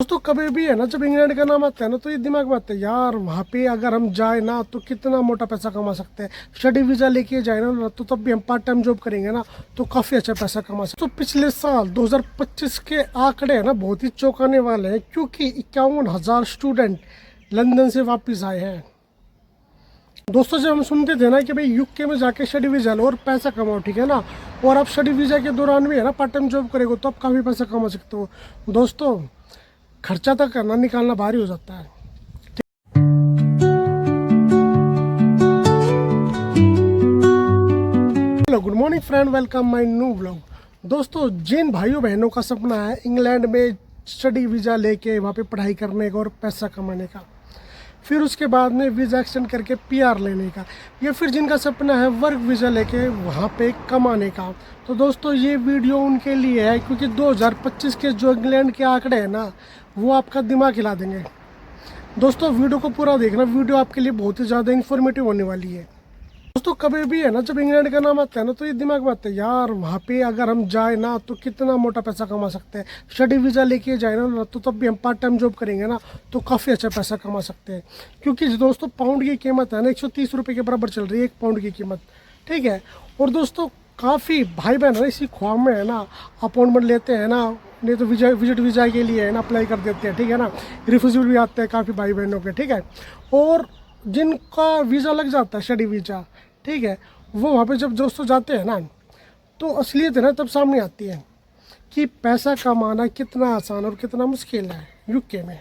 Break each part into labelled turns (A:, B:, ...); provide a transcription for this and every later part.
A: दोस्तों कभी भी है ना, जब इंग्लैंड का नाम आता है ना तो ये दिमाग में आता है यार, वहाँ पे अगर हम जाए ना तो कितना मोटा पैसा कमा सकते हैं। स्टडी वीज़ा लेके जाए ना तो तब भी हम पार्ट टाइम जॉब करेंगे ना तो काफ़ी अच्छा पैसा कमा सकते हैं। तो पिछले साल 2025 के आंकड़े है ना बहुत ही चौंकाने वाले हैं, क्योंकि 51,000 स्टूडेंट लंदन से वापस आए हैं। दोस्तों जब हम सुनते थे ना कि भाई यूके में जाके स्टडी वीज़ा लो और पैसा कमाओ, ठीक है ना, और आप स्टडी वीज़ा के दौरान भी है ना पार्ट टाइम जॉब करेंगे तो आप काफ़ी पैसा कमा सकते हो। दोस्तों खर्चा तक करना निकालना भारी हो जाता है। Hello, good morning friend, welcome my new vlog. दोस्तों जिन भाइयों बहनों का सपना है इंग्लैंड में स्टडी वीज़ा लेके वहाँ पे पढ़ाई करने का और पैसा कमाने का, फिर उसके बाद में वीज़ा एक्सटेंड करके पीआर लेने का, या फिर जिनका सपना है वर्क वीज़ा लेके वहाँ पे कमाने का, तो दोस्तों ये वीडियो उनके लिए है, क्योंकि 2025 के जो इंग्लैंड के आंकड़े हैं ना वो आपका दिमाग हिला देंगे। दोस्तों वीडियो को पूरा देखना, वीडियो आपके लिए बहुत ही ज़्यादा इन्फॉर्मेटिव होने वाली है। दोस्तों कभी भी है ना, जब इंग्लैंड का नाम आता है ना तो ये दिमाग में आता है यार, वहाँ पे अगर हम जाए ना तो कितना मोटा पैसा कमा सकते हैं। स्टडी वीज़ा लेके जाए ना तो तब भी हम पार्ट टाइम जॉब करेंगे ना तो काफ़ी अच्छा पैसा कमा सकते हैं। क्योंकि दोस्तों पाउंड की कीमत है ना 130 रुपये के बराबर चल रही है, 1 पाउंड की कीमत, ठीक है। और दोस्तों काफ़ी भाई बहन है इसी ख्वाब में है ना अपॉइंटमेंट लेते हैं ना, नहीं तो विजिट वीज़ा के लिए है ना अप्लाई कर देते हैं, ठीक है ना। रिफ्यूज़ल भी आते हैं काफ़ी भाई बहनों के, ठीक है। और जिनका वीज़ा लग जाता है स्टडी वीज़ा, ठीक है, वो वहाँ पे जब दोस्तों जाते हैं ना तो असलियत है ना तब सामने आती है कि पैसा कमाना कितना आसान और कितना मुश्किल है यूके में।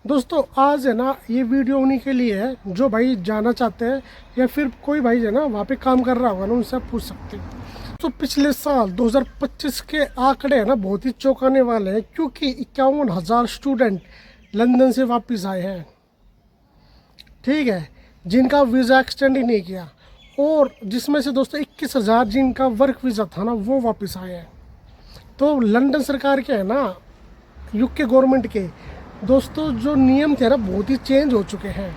A: दोस्तों आज है ना ये वीडियो उन्हीं के लिए है जो भाई जाना चाहते हैं, या फिर कोई भाई है ना वहाँ पे काम कर रहा होगा ना, उनसे आप पूछ सकते हैं। तो पिछले साल 2025 के आंकड़े है ना बहुत ही चौंकाने वाले हैं, क्योंकि 51,000 स्टूडेंट लंदन से वापस आए हैं, ठीक है, जिनका वीज़ा एक्सटेंड ही नहीं किया, और जिसमें से दोस्तों 21,000 जिनका वर्क वीज़ा था ना वो वापस आए हैं। तो लंदन सरकार के है ना, यूके गवर्नमेंट के दोस्तों जो नियम थे ना बहुत ही चेंज हो चुके हैं,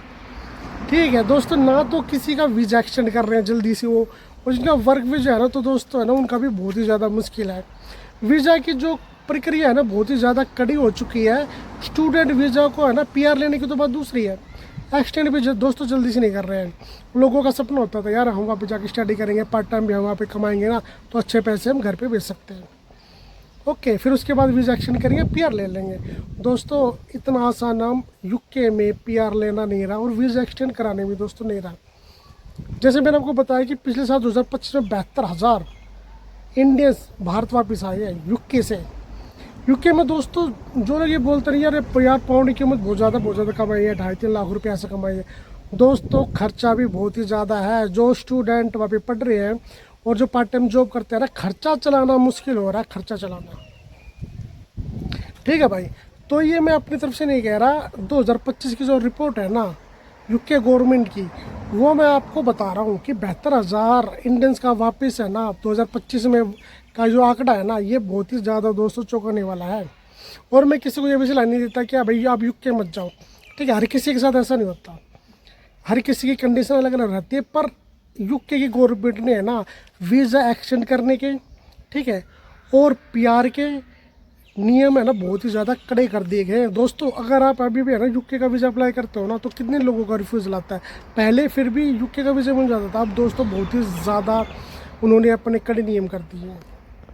A: ठीक है। दोस्तों ना तो किसी का वीज़ा एक्सटेंड कर रहे हैं जल्दी से वो, और जिनका वर्क वीज़ा है ना तो दोस्तों है ना उनका भी बहुत ही ज़्यादा मुश्किल है। वीज़ा की जो प्रक्रिया है ना बहुत ही ज़्यादा कड़ी हो चुकी है। स्टूडेंट वीज़ा को है ना पीआर लेने की तो बात दूसरी है, एक्सटेंड भी दोस्तों जल्दी से नहीं कर रहे हैं। लोगों का सपना होता था यार हम वहाँ पे जाके स्टडी करेंगे, पार्ट टाइम भी हम वहाँ पे कमाएंगे ना तो अच्छे पैसे हम घर पे भेज सकते हैं, ओके, फिर उसके बाद वीज़ा एक्सटेंड करेंगे, पीआर ले लेंगे। दोस्तों इतना आसान नाम यूके में पीआर लेना नहीं रहा, और वीज़ा एक्सटेंड कराने में दोस्तों नहीं रहा। जैसे मैंने आपको बताया कि पिछले साल 2025 में 72,000 इंडियंस भारत वापस आए हैं यूके से। यूके में दोस्तों जो लोग ये बोलते नहीं यार पाउंड की कीमत बहुत ज़्यादा कमाई है, 2.5-3 लाख रुपये ऐसा कमाई है। दोस्तों खर्चा भी बहुत ही ज़्यादा है। जो स्टूडेंट वहाँ पे पढ़ रहे हैं और जो पार्ट टाइम जॉब करते हैं ना, खर्चा चलाना मुश्किल हो रहा है, खर्चा चलाना, ठीक है भाई। तो ये मैं अपनी तरफ से नहीं कह रहा, 2025 की जो रिपोर्ट है ना यूके गवर्नमेंट की, वो मैं आपको बता रहा हूँ कि 72,000 इंडियंस का वापस है ना 2025 में का जो आंकड़ा है ना ये बहुत ही ज़्यादा दोस्तों चौंकाने वाला है। और मैं किसी को ये भी सलाह नहीं देता कि भाई आप यूके मत जाओ, ठीक है, हर किसी के साथ ऐसा नहीं होता, हर किसी की कंडीशन अलग अलग रहती है। पर यूके की गवर्नमेंट ने है ना वीज़ा एक्सटेंड करने के, ठीक है, और पीआर के नियम है ना बहुत ही ज़्यादा कड़े कर दिए गए हैं। दोस्तों अगर आप अभी भी है ना यूके का वीज़ा अप्लाई करते हो ना तो कितने लोगों का रिफ्यूज़ल आता है। पहले फिर भी यूके का वीज़ा मिल जाता था, अब दोस्तों बहुत ही ज़्यादा उन्होंने अपने कड़े नियम कर दिए हैं।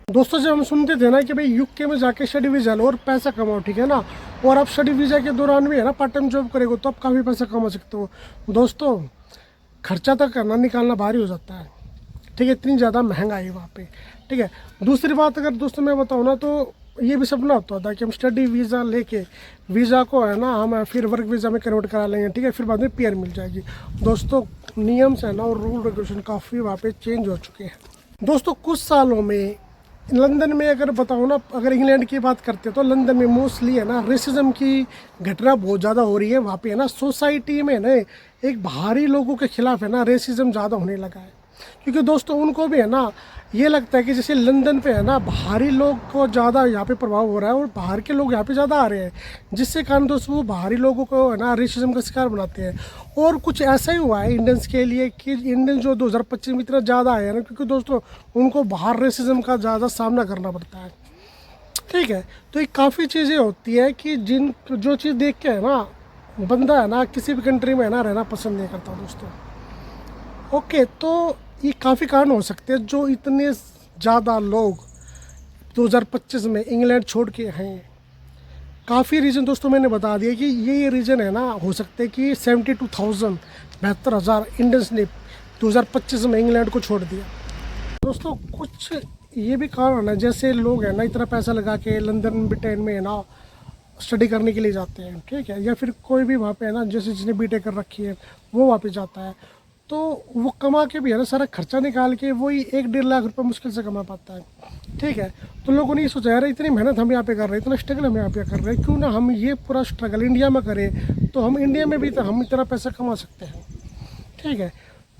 A: दोस्तों जब हम सुनते थे ना कि भाई यूके में जाके स्टडी वीज़ा लो और पैसा कमाओ, ठीक है ना, और आप स्टडी वीज़ा के दौरान भी है ना पार्ट टाइम जॉब करेंगे तो आप काफ़ी पैसा कमा सकते हो। दोस्तों खर्चा तक करना निकालना भारी हो जाता है, ठीक है, इतनी ज़्यादा महंगाई है वहाँ पे, ठीक है। दूसरी बात अगर दोस्तों मैं बताऊँ ना तो ये भी सपना होता था कि हम स्टडी वीज़ा लेके वीज़ा को है ना हम फिर वर्क वीज़ा में कन्वर्ट करा लेंगे, ठीक है, फिर बाद में पीआर मिल जाएगी। दोस्तों नियम से है ना और रूल रेगुलेशन काफ़ी वहाँ पे चेंज हो चुके हैं। दोस्तों कुछ सालों में लंदन में अगर बताऊँ ना, अगर इंग्लैंड की बात करते हैं तो लंदन में मोस्टली है ना रेसिज्म की घटना बहुत ज़्यादा हो रही है। वहाँ पे है ना सोसाइटी में ना एक भारी लोगों के खिलाफ है ना रेसिज्म ज़्यादा होने लगा है, क्योंकि दोस्तों उनको भी है ना ये लगता है कि जैसे लंदन पे है ना बाहरी लोग को ज़्यादा यहाँ पे प्रभाव हो रहा है और बाहर के लोग यहाँ पे ज़्यादा आ रहे हैं, जिससे कारण दोस्तों वो बाहरी लोगों को है ना रेसिज्म का शिकार बनाते हैं। और कुछ ऐसा ही हुआ है इंडियंस के लिए कि इंडियन जो 2025 में इतना ज़्यादा आए हैं ना, क्योंकि दोस्तों उनको बाहर रेसिज्म का ज़्यादा सामना करना पड़ता है। ठीक है। तो ये काफ़ी चीज़ें होती है कि जिन जो चीज़ देख के है ना बंदा है ना किसी भी कंट्री में है ना रहना पसंद नहीं करता दोस्तों। ओके, तो ये काफ़ी कारण हो सकते हैं जो इतने ज़्यादा लोग 2025 में इंग्लैंड छोड़ के हैं। काफ़ी रीज़न दोस्तों मैंने बता दिया कि ये रीज़न है ना हो सकते हैं कि 72,000 72,000 इंडियंस ने 2025 में इंग्लैंड को छोड़ दिया दोस्तों। कुछ ये भी कारण है, जैसे लोग हैं ना इतना पैसा लगा के लंदन ब्रिटेन में है ना स्टडी करने के लिए जाते हैं, ठीक है, या फिर कोई भी वहाँ पे है ना जैसे जिसने बीटेक कर रखी है वो वहाँ पे जाता है, तो वो कमा के भी है ना सारा खर्चा निकाल के वही 1-1.5 लाख रुपए मुश्किल से कमा पाता है, ठीक है। तो लोगों ने ये सोचा यार इतनी मेहनत हम यहाँ पे कर रहे हैं, इतना स्ट्रगल हम यहाँ पे कर रहे हैं, क्यों ना हम ये पूरा स्ट्रगल इंडिया में करें, तो हम इंडिया में भी तो हम इतना पैसा कमा सकते हैं, ठीक है।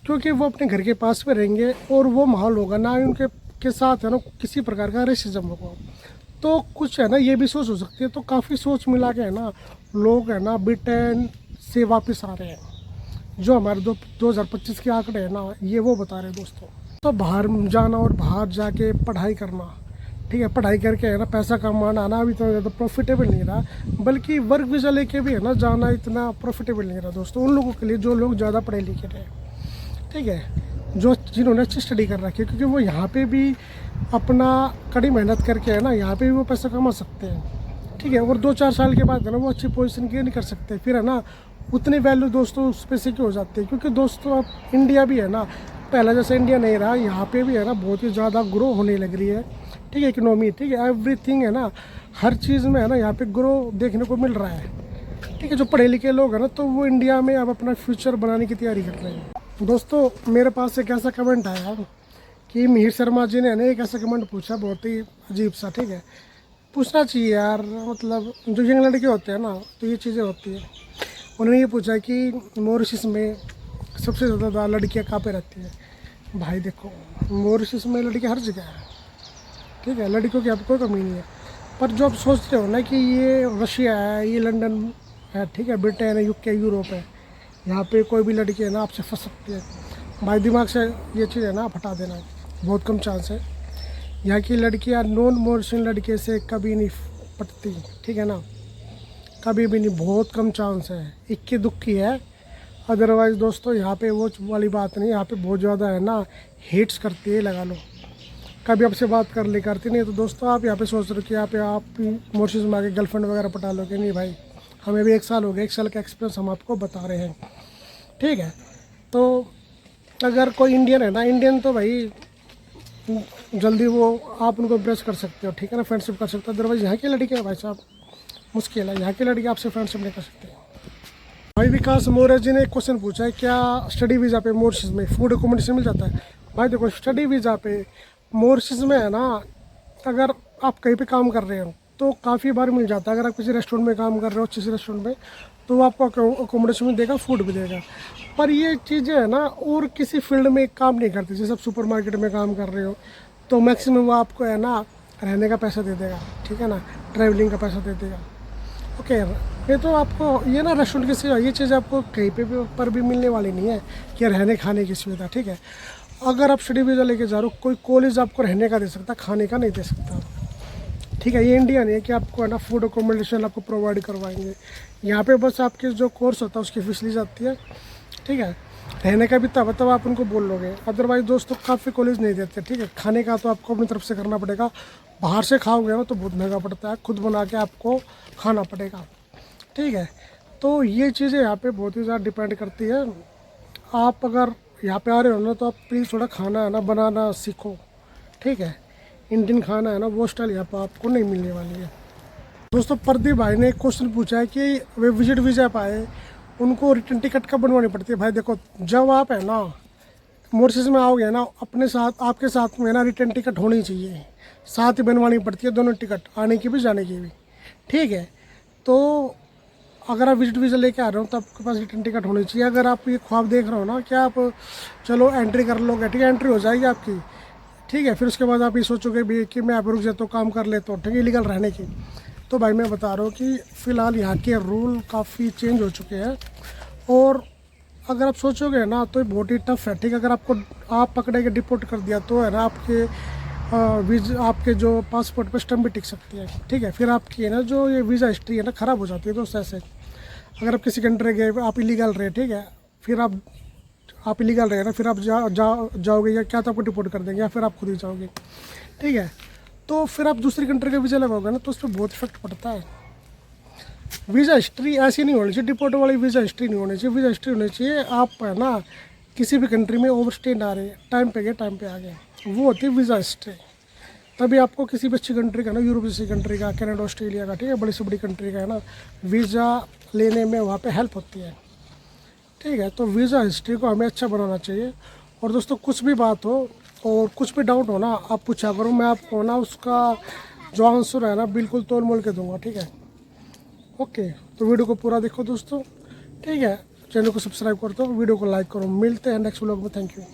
A: क्योंकि वो अपने घर के पास में रहेंगे और वो माहौल होगा ना उनके के साथ है ना किसी प्रकार का रेसिज्म होगा। तो कुछ है ना ये भी सोच हो सकती है। तो काफ़ी सोच मिला के है ना लोग है ना ब्रिटेन से वापस आ रहे हैं। जो हमारे 2025 के आंकड़े हैं ना ये वो बता रहे हैं दोस्तों। तो बाहर जाना और बाहर जाके पढ़ाई करना, ठीक है, पढ़ाई करके है ना पैसा कमाना ना अभी तो ज़्यादा प्रॉफिटेबल नहीं रहा, बल्कि वर्क वीज़ा लेके भी है ना जाना इतना प्रॉफिटेबल नहीं रहा दोस्तों उन लोगों के लिए जो लोग ज़्यादा पढ़े लिखे रहे, ठीक है, जो जिन्होंने अच्छी स्टडी कर रखी है, क्योंकि वो यहाँ पे भी अपना कड़ी मेहनत करके है ना यहाँ पे भी वो पैसा कमा सकते हैं, ठीक है। और 2-4 साल के बाद है ना वो अच्छी पोजीशन की नहीं कर सकते, फिर है ना उतनी वैल्यू दोस्तों उस पैसे की हो जाती है। क्योंकि दोस्तों अब इंडिया भी है ना पहला जैसा इंडिया नहीं रहा, यहाँ पे भी है ना बहुत ही ज़्यादा ग्रो होने लग रही है, ठीक है, इकोनॉमी, ठीक है, एवरीथिंग है ना हर चीज़ में है ना यहाँ पे ग्रो देखने को मिल रहा है, ठीक है। जो पढ़े लिखे लोग हैं ना तो वो इंडिया में अब अपना फ्यूचर बनाने की तैयारी कर रहे हैं दोस्तों। मेरे पास एक ऐसा कमेंट आया कि मिहिर शर्मा जी ने एक ऐसा कमेंट पूछा बहुत ही अजीब सा, ठीक है, पूछना चाहिए यार, मतलब जो यंग लड़के होते हैं ना तो ये चीज़ें होती हैं। उन्होंने ये पूछा कि मॉरिशस में सबसे ज़्यादा लड़कियाँ कहाँ पे रहती हैं। भाई देखो मॉरिशस में लड़कियाँ हर जगह है, ठीक है, लड़कियों की अब कोई कमी नहीं है, पर जो आप सोच रहे हो ना कि ये रशिया है, ये लंदन है, ठीक है, ब्रिटेन है, यूके यूरोप है, यहाँ पे कोई भी लड़की है ना आपसे फंस सकती है। भाई दिमाग से ये चीज़ है ना आप हटा देना, बहुत कम चांस है। यहाँ की लड़कियाँ नॉन मॉरिशन लड़के से कभी नहीं पटती, ठीक है ना, कभी भी नहीं, बहुत कम चांस है, इक्की दुक्की है। अदरवाइज़ दोस्तों यहाँ पे वो वाली बात नहीं, यहाँ पे बहुत ज़्यादा है ना हेट्स करती है, लगा लो, कभी आपसे बात कर ले करती नहीं। तो दोस्तों आप यहाँ पे सोच रहे हो कि यहाँ पे आप मॉरिशस में आके गर्लफ्रेंड वगैरह पटा लोगे, नहीं भाई, हमें भी 1 साल हो गया, 1 साल का एक्सपीरियंस हम आपको बता रहे हैं, ठीक है। तो अगर कोई इंडियन है ना, इंडियन तो भाई जल्दी वो आप उनको इम्प्रेस कर सकते हो, ठीक है ना, फ्रेंडशिप कर सकते हो। अदरवाइज़ यहाँ की लड़की है भाई साहब मुश्किल है, यहाँ की लड़की आपसे फ्रेंडशिप नहीं कर सकते। भाई विकास मौर्य जी ने एक क्वेश्चन पूछा है, क्या स्टडी वीज़ा पे मॉरिशस में फूड अकोमोडेशन मिल जाता है। भाई देखो स्टडी वीज़ा पे मॉरिशस में है ना अगर आप कहीं पे काम कर रहे हो तो काफ़ी बार मिल जाता है। अगर आप किसी रेस्टोरेंट में काम कर रहे हो, अच्छे से रेस्टोरेंट में, तो वो आपको अकोमोडेशन भी देगा, फूड भी देगा। पर ये चीज़ें है ना और किसी फील्ड में काम नहीं करती। जैसे आप सुपर मार्केट में काम कर रहे हो तो मैक्सिमम वो आपको है ना रहने का पैसा दे देगा, ठीक है ना, ट्रैवलिंग का पैसा दे देगा। ओके, ये तो आपको ये ना रेस्टोरेंट की सेवा, ये चीज़ आपको कहीं पे भी पर भी मिलने वाली नहीं है कि रहने खाने की सुविधा, ठीक है। अगर आप स्टडी वीज़ा लेके जा रहे हो, कोई कॉलेज आपको रहने का दे सकता, खाने का नहीं दे सकता, ठीक है। ये इंडिया नहीं है कि आपको है ना फूड अकोमोडेशन आपको प्रोवाइड करवाएंगे। यहाँ पे बस आपके जो कोर्स होता है उसकी फीस ली जाती है, ठीक है। रहने का भी तब आप उनको बोल लोगे, अदरवाइज दोस्तों काफ़ी कॉलेज नहीं देते, ठीक है। खाने का तो आपको अपनी तरफ से करना पड़ेगा, बाहर से खाओगे ना तो बहुत महंगा पड़ता है, खुद बना के आपको खाना पड़ेगा, ठीक है। तो ये चीज़ें यहाँ पे बहुत ही ज़्यादा डिपेंड करती है। आप अगर यहाँ पे आ रहे हो ना तो आप प्लीज़ थोड़ा खाना है ना बनाना सीखो, ठीक है। इंडियन खाना है ना वो स्टाइल यहाँ पर आपको नहीं मिलने वाली है दोस्तों। प्रदीप भाई ने एक क्वेश्चन पूछा है कि वे विजिट वीज़ा पाए उनको रिटर्न टिकट कब बनवानी पड़ती है। भाई देखो जब आप है ना मॉरिशस में आओगे ना अपने साथ आपके साथ में ना रिटर्न टिकट होनी चाहिए, साथ ही बनवानी पड़ती है दोनों टिकट, आने की भी जाने की भी, ठीक है। तो अगर आप विजिट वीज़ा लेके आ रहे हो तो आपके पास रिटर्न टिकट होनी चाहिए। अगर आप ये ख्वाब देख रहे हो ना कि आप चलो एंट्री कर लोगे, ठीक है, एंट्री हो जाएगी आपकी, ठीक है, फिर उसके बाद आप ये सोचोगे भी कि मैं आप रुक जाता हूँ काम कर लेता हूँ, ठीक है, इलीगल रहने की, तो भाई मैं बता रहा हूँ कि फ़िलहाल यहाँ के रूल काफ़ी चेंज हो चुके हैं। और अगर आप सोचोगे ना तो ये बहुत ही टफ है, ठीक है। अगर आपको आप पकड़े के डिपोर्ट कर दिया तो है ना आपके वीज़ा आपके जो पासपोर्ट पे स्टम्प भी टिक सकती है, ठीक है। फिर आपकी है ना जो ये वीज़ा हिस्ट्री है ना ख़राब हो जाती है दोस्त। ऐसे अगर आप किसी कंट्री गए, आप इलीगल रहे, ठीक है, फिर आप इलीगल रहे ना, फिर आप जाओगे या क्या तो आपको डिपोर्ट कर देंगे या फिर आप खुद ही जाओगे, ठीक है। तो फिर आप दूसरी कंट्री का वीज़ा लगाओगे ना तो उस पर बहुत इफेक्ट पड़ता है। वीज़ा हिस्ट्री ऐसी नहीं होनी चाहिए, डिपोर्ट वाली वीज़ा हिस्ट्री नहीं होनी चाहिए। वीज़ा हिस्ट्री होनी चाहिए आप है ना किसी भी कंट्री में ओवर स्टे ना रहे, टाइम पे गए टाइम पे आ गए, वो होती है वीज़ा हिस्ट्री। तभी आपको किसी भी अच्छी कंट्री का ना, यूरोप जैसी कंट्री का, कनाडा, ऑस्ट्रेलिया का, ठीक है, बड़ी से बड़ी कंट्री का है ना वीज़ा लेने में वहाँ पे हेल्प होती है, ठीक है। तो वीज़ा हिस्ट्री को हमें अच्छा बनाना चाहिए। और दोस्तों कुछ भी बात हो और कुछ भी डाउट हो ना, आप पूछा करो, मैं आपको ना उसका जो आंसर है ना बिल्कुल तोल मोल के दूंगा, ठीक है। ओके, तो वीडियो को पूरा देखो दोस्तों, ठीक है। चैनल को सब्सक्राइब कर दो, वीडियो को लाइक करो। मिलते हैं नेक्स्ट व्लॉग में। Thank you.